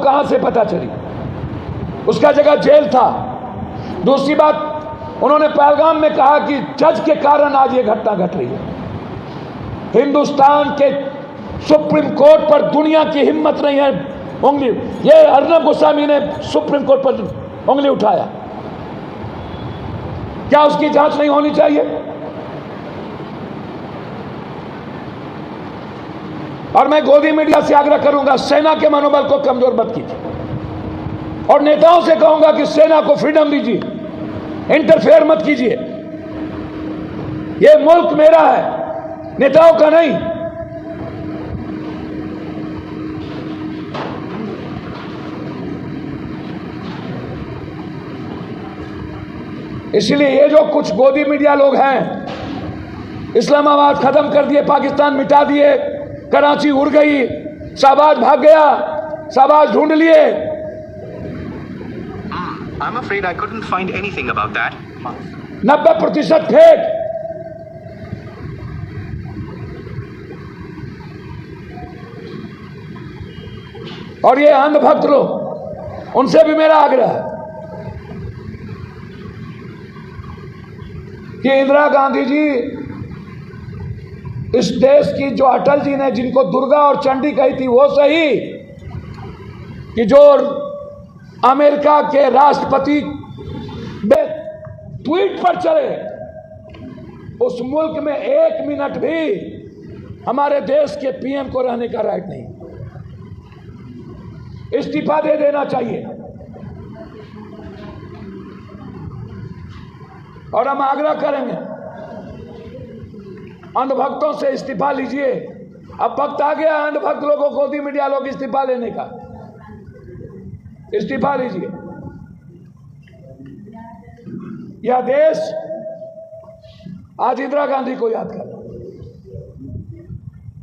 कहां से पता चली? उसका जगह जेल था। दूसरी बात, उन्होंने पहलगाम में कहा कि जज के कारण आज ये घटना घट रही है। हिंदुस्तान के सुप्रीम कोर्ट पर दुनिया की हिम्मत नहीं है उंगली, ये अर्नब गोस्वामी ने सुप्रीम कोर्ट पर उंगली उठाया। क्या उसकी जांच नहीं होनी चाहिए? और मैं गोदी मीडिया से आग्रह करूंगा, सेना के मनोबल को कमजोर मत कीजिए और नेताओं से कहूंगा कि सेना को फ्रीडम दीजिए, इंटरफेयर मत कीजिए। यह मुल्क मेरा है, नेताओं का नहीं। इसलिए ये जो कुछ गोदी मीडिया लोग हैं, इस्लामाबाद खत्म कर दिए, पाकिस्तान मिटा दिए, कराची उड़ गई, शाहबाज भाग गया, शाहबाज ढूंढ लिए। I'm afraid I couldn't find anything about that. 90% fake. और ये अंधभक्त लोग, उनसे भी मेरा आग्रह है कि इंदिरा गांधी जी इस देश की, जो अटल जी ने जिनको दुर्गा और चंडी कही थी वो सही, कि जो अमेरिका के राष्ट्रपति ट्वीट पर चले, उस मुल्क में 1 मिनट भी हमारे देश के पीएम को रहने का राइट नहीं, इस्तीफा दे देना चाहिए। और हम आग्रह करेंगे अंधभक्तों से, इस्तीफा लीजिए। अब वक्त आ गया अंधभक्त लोगों, गोदी मीडिया लोग इस्तीफा लेने का। इस्तीफा लीजिए। यह देश आज इंदिरा गांधी को याद कर,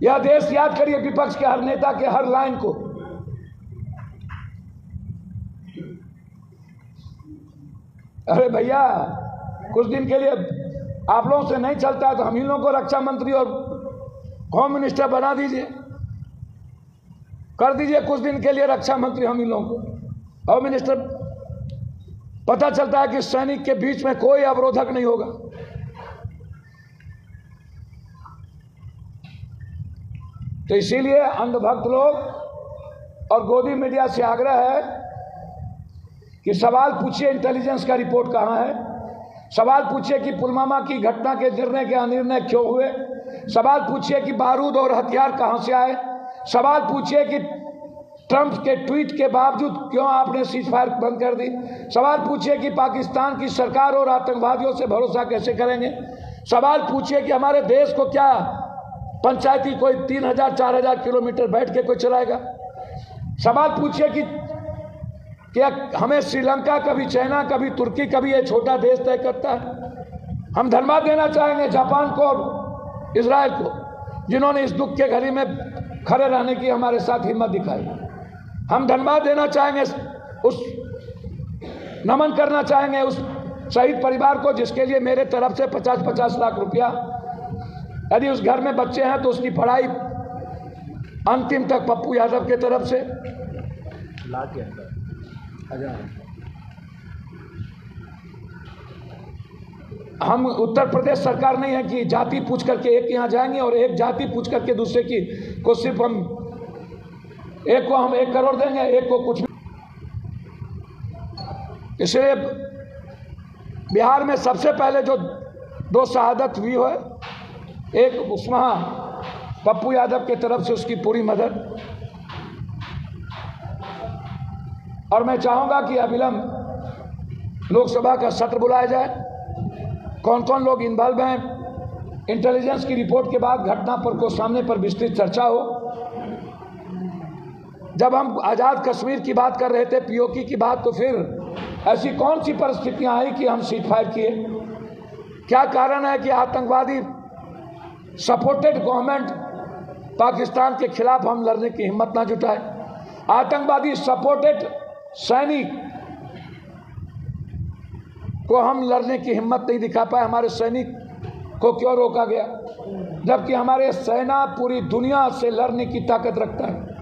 यह देश याद करिए विपक्ष के हर नेता के हर लाइन को। अरे भैया, कुछ दिन के लिए आप लोगों से नहीं चलता है तो हम इन लोगों को रक्षा मंत्री और होम मिनिस्टर बना दीजिए, कर दीजिए कुछ दिन के लिए रक्षा मंत्री हम इन लोगों को, होम मिनिस्टर। पता चलता है कि सैनिक के बीच में कोई अवरोधक नहीं होगा। तो इसीलिए अंधभक्त लोग और गोदी मीडिया से आग्रह है कि सवाल पूछिए इंटेलिजेंस का रिपोर्ट कहां है, सवाल पूछिए कि पुलवामा की घटना के निर्णय के अनिर्णय क्यों हुए, सवाल पूछिए कि बारूद और हथियार कहां से आए, सवाल पूछिए कि ट्रंप के ट्वीट के बावजूद क्यों आपने सीजफायर बंद कर दी, सवाल पूछिए कि पाकिस्तान की सरकार और आतंकवादियों से भरोसा कैसे करेंगे, सवाल पूछिए कि हमारे देश को क्या पंचायती कोई 3000-4000 किलोमीटर बैठ के कोई चलाएगा, सवाल पूछिए कि क्या हमें श्रीलंका, कभी चाइना, कभी तुर्की, कभी ये छोटा देश तय करता है। हम धन्यवाद देना चाहेंगे जापान को और इजराइल को, जिन्होंने इस दुख के घड़ी में खड़े रहने की हमारे साथ हिम्मत दिखाई। हम धन्यवाद देना चाहेंगे, उस नमन करना चाहेंगे उस शहीद परिवार को जिसके लिए मेरे तरफ से 50-50 लाख रुपया, यदि उस घर में बच्चे हैं तो उसकी पढ़ाई अंतिम तक पप्पू यादव के तरफ से। हम उत्तर प्रदेश सरकार नहीं है कि जाति पूछ करके एक यहाँ जाएंगे और एक जाति पूछ करके दूसरे की को सिर्फ हम एक को हम 1 करोड़ देंगे, एक को कुछ भी। इसलिए बिहार में सबसे पहले जो 2 शहादत हुई है, एक उसमें पप्पू यादव के तरफ से उसकी पूरी मदद। और मैं चाहूंगा कि अविलंब लोकसभा का सत्र बुलाया जाए, कौन कौन लोग इन्वॉल्व हैं, इंटेलिजेंस की रिपोर्ट के बाद घटना पर को सामने पर विस्तृत चर्चा हो। जब हम आज़ाद कश्मीर की बात कर रहे थे, पीओके की बात, तो फिर ऐसी कौन सी परिस्थितियां आई कि हम सीजफायर किए? क्या कारण है कि आतंकवादी सपोर्टेड गवर्नमेंट पाकिस्तान के खिलाफ हम लड़ने की हिम्मत ना जुटाए? आतंकवादी सपोर्टेड सैनिक को हम लड़ने की हिम्मत नहीं दिखा पाए? हमारे सैनिक को क्यों रोका गया, जबकि हमारे सेना पूरी दुनिया से लड़ने की ताकत रखता है?